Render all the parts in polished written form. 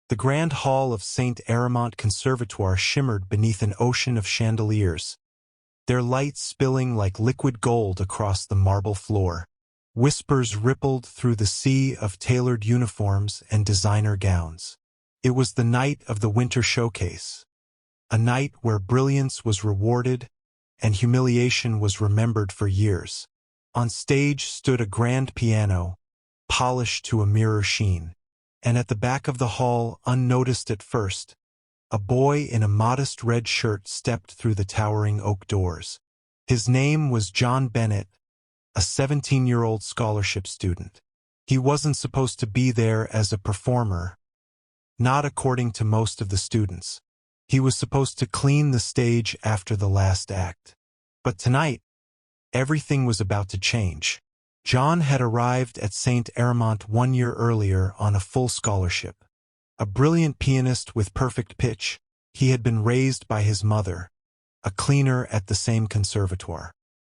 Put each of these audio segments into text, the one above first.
The grand hall of St. Aramont Conservatoire shimmered beneath an ocean of chandeliers, their lights spilling like liquid gold across the marble floor. Whispers rippled through the sea of tailored uniforms and designer gowns. It was the night of the winter showcase, a night where brilliance was rewarded and humiliation was remembered for years. On stage stood a grand piano, polished to a mirror sheen, and at the back of the hall, unnoticed at first, a boy in a modest red shirt stepped through the towering oak doors. His name was John Bennett, a 17-year-old scholarship student. He wasn't supposed to be there as a performer, not according to most of the students. He was supposed to clean the stage after the last act. But tonight, everything was about to change. John had arrived at St. Aramont 1 year earlier on a full scholarship. A brilliant pianist with perfect pitch, he had been raised by his mother, a cleaner at the same conservatoire.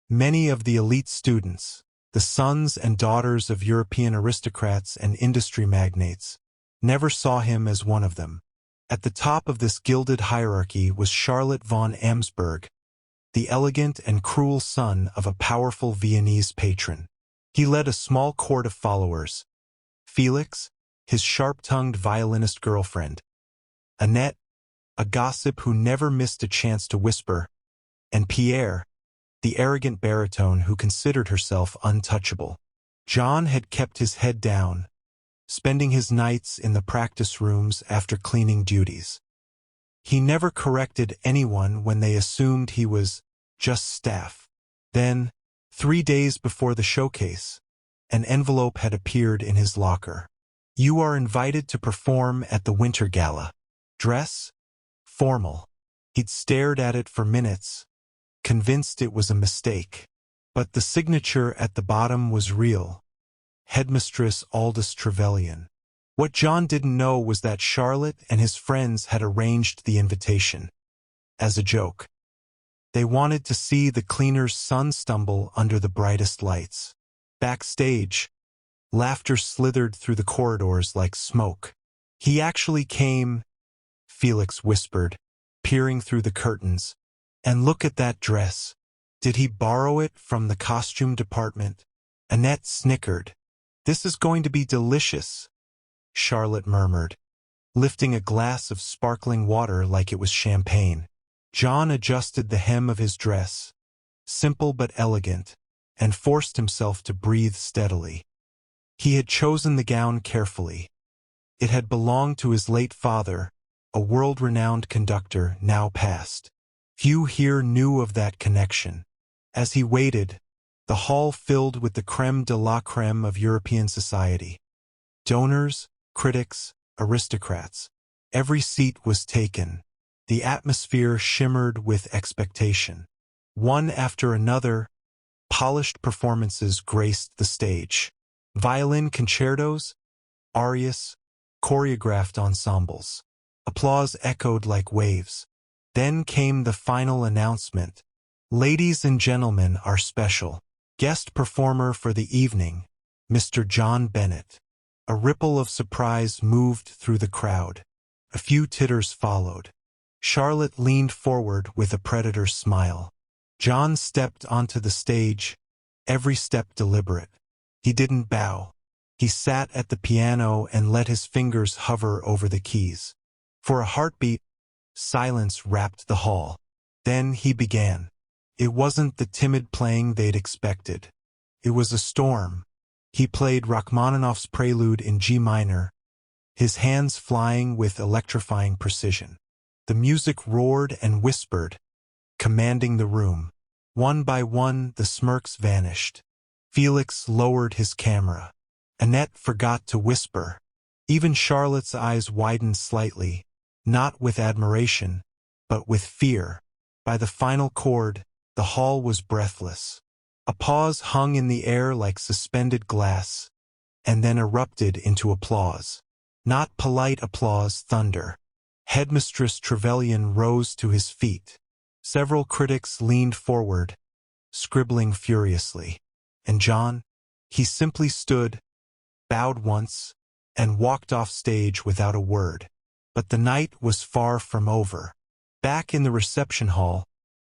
Many of the elite students, the sons and daughters of European aristocrats and industry magnates, never saw him as one of them. At the top of this gilded hierarchy was Charlotte von Amsberg, the elegant and cruel son of a powerful Viennese patron. He led a small court of followers: Felix, his sharp-tongued violinist girlfriend; Annette, a gossip who never missed a chance to whisper; and Pierre, the arrogant baritone who considered herself untouchable. John had kept his head down, spending his nights in the practice rooms after cleaning duties. He never corrected anyone when they assumed he was just staff. Then, 3 days before the showcase, an envelope had appeared in his locker. "You are invited to perform at the Winter Gala. Dress? Formal." He'd stared at it for minutes, convinced it was a mistake. But the signature at the bottom was real: Headmistress Aldous Trevelyan. What John didn't know was that Charlotte and his friends had arranged the invitation as a joke. They wanted to see the cleaner's son stumble under the brightest lights. Backstage, laughter slithered through the corridors like smoke. "He actually came," Felix whispered, peering through the curtains. "And look at that dress. Did he borrow it from the costume department?" Annette snickered. "This is going to be delicious," Charlotte murmured, lifting a glass of sparkling water like it was champagne. John adjusted the hem of his dress, simple but elegant, and forced himself to breathe steadily. He had chosen the gown carefully. It had belonged to his late father, a world-renowned conductor now passed. Few here knew of that connection. As he waited, the hall filled with the crème de la crème of European society. Donors, critics, aristocrats. Every seat was taken. The atmosphere shimmered with expectation. One after another, polished performances graced the stage. Violin concertos, arias, choreographed ensembles. Applause echoed like waves. Then came the final announcement. "Ladies and gentlemen, our special guest performer for the evening, Mr. John Bennett." A ripple of surprise moved through the crowd. A few titters followed. Charlotte leaned forward with a predator's smile. John stepped onto the stage, every step deliberate. He didn't bow. He sat at the piano and let his fingers hover over the keys. For a heartbeat, silence wrapped the hall. Then he began. It wasn't the timid playing they'd expected. It was a storm. He played Rachmaninoff's Prelude in G minor, his hands flying with electrifying precision. The music roared and whispered, commanding the room. One by one, the smirks vanished. Felix lowered his camera. Annette forgot to whisper. Even Charlotte's eyes widened slightly, not with admiration, but with fear. By the final chord, the hall was breathless. A pause hung in the air like suspended glass, and then erupted into applause. Not polite applause, thunder. Headmistress Trevelyan rose to his feet. Several critics leaned forward, scribbling furiously. And John? He simply stood, bowed once, and walked off stage without a word. But the night was far from over. Back in the reception hall,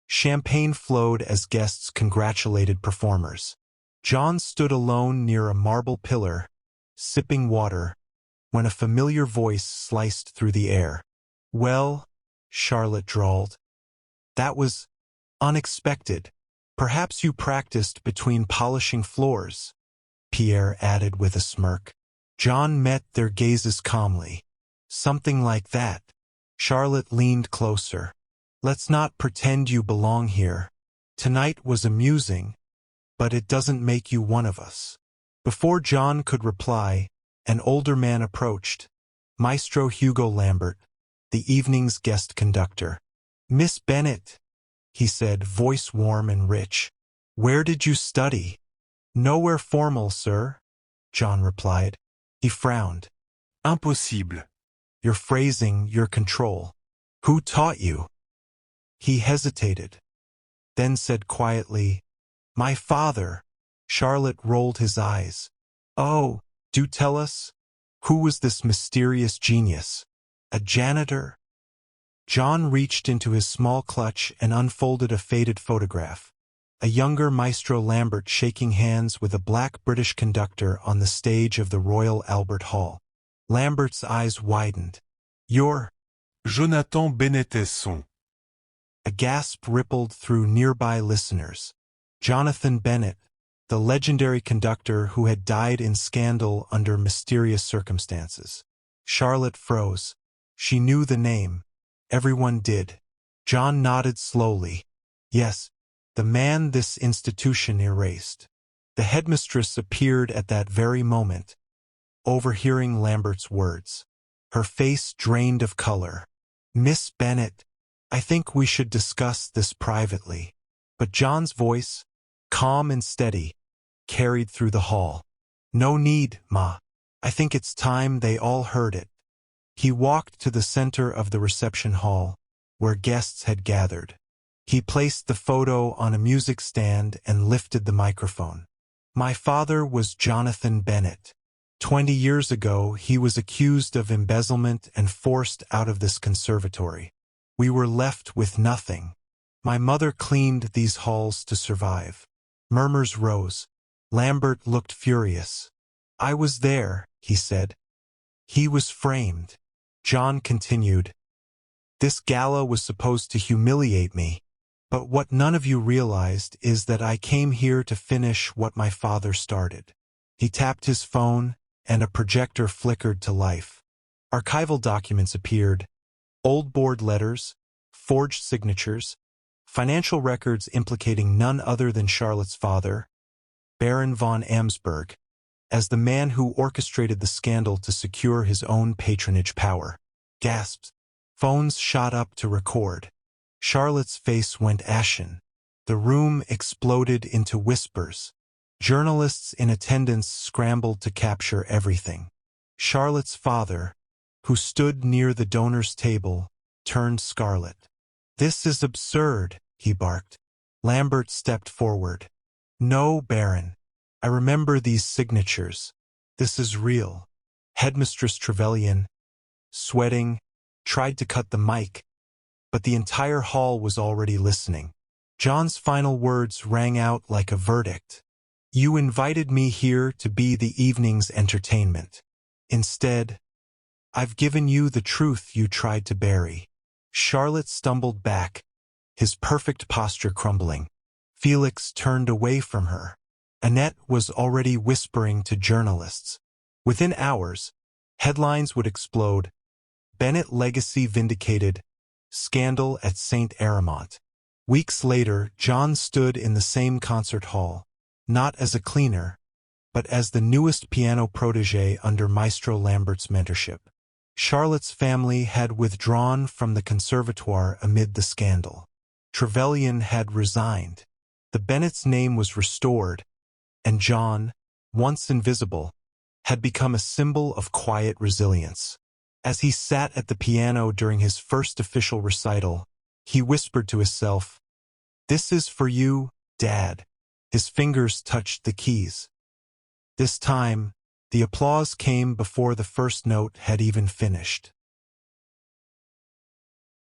champagne flowed as guests congratulated performers. John stood alone near a marble pillar, sipping water, when a familiar voice sliced through the air. "Well," Charlotte drawled. "That was unexpected. Perhaps you practiced between polishing floors," Pierre added with a smirk. John met their gazes calmly. "Something like that." Charlotte leaned closer. "Let's not pretend you belong here. Tonight was amusing, but it doesn't make you one of us." Before John could reply, an older man approached, Maestro Hugo Lambert, the evening's guest conductor. "Miss Bennett," he said, voice warm and rich. "Where did you study?" "Nowhere formal, sir," John replied. He frowned. Impossible. "Your phrasing, your control. Who taught you?" He hesitated, then said quietly, "My father." Charlotte rolled his eyes. "Oh, do tell us. Who was this mysterious genius? A janitor?" John reached into his small clutch and unfolded a faded photograph. A younger Maestro Lambert shaking hands with a black British conductor on the stage of the Royal Albert Hall. Lambert's eyes widened. "You're—" Jonathan Bennett. A gasp rippled through nearby listeners. Jonathan Bennett, the legendary conductor who had died in scandal under mysterious circumstances. Charlotte froze. She knew the name. Everyone did. John nodded slowly. Yes, the man this institution erased. The headmistress appeared at that very moment, overhearing Lambert's words. Her face drained of color. "Miss Bennett, I think we should discuss this privately." But John's voice, calm and steady, carried through the hall. "No need, Ma. I think it's time they all heard it." He walked to the center of the reception hall, where guests had gathered. He placed the photo on a music stand and lifted the microphone. "My father was Jonathan Bennett. 20 years ago, he was accused of embezzlement and forced out of this conservatory. We were left with nothing. My mother cleaned these halls to survive." Murmurs rose. Lambert looked furious. "I was there," he said. "He was framed." John continued. "This gala was supposed to humiliate me, but what none of you realized is that I came here to finish what my father started." He tapped his phone, and a projector flickered to life. Archival documents appeared, old board letters, forged signatures, financial records implicating none other than Charlotte's father, Baron von Amsberg, as the man who orchestrated the scandal to secure his own patronage power. Gasps. Phones shot up to record. Charlotte's face went ashen. The room exploded into whispers. Journalists in attendance scrambled to capture everything. Charlotte's father, who stood near the donors' table, turned scarlet. "This is absurd," he barked. Lambert stepped forward. "No, Baron. I remember these signatures. This is real." Headmistress Trevelyan, sweating, tried to cut the mic, but the entire hall was already listening. John's final words rang out like a verdict. "You invited me here to be the evening's entertainment. Instead, I've given you the truth you tried to bury." Charlotte stumbled back, his perfect posture crumbling. Felix turned away from her. Annette was already whispering to journalists. Within hours, headlines would explode. Bennett legacy vindicated. Scandal at St. Aramont. Weeks later, John stood in the same concert hall, not as a cleaner, but as the newest piano protégé under Maestro Lambert's mentorship. Charlotte's family had withdrawn from the Conservatoire amid the scandal. Trevelyan had resigned. The Bennett's name was restored, and John, once invisible, had become a symbol of quiet resilience. As he sat at the piano during his first official recital, he whispered to himself, "This is for you, Dad." His fingers touched the keys. This time, the applause came before the first note had even finished.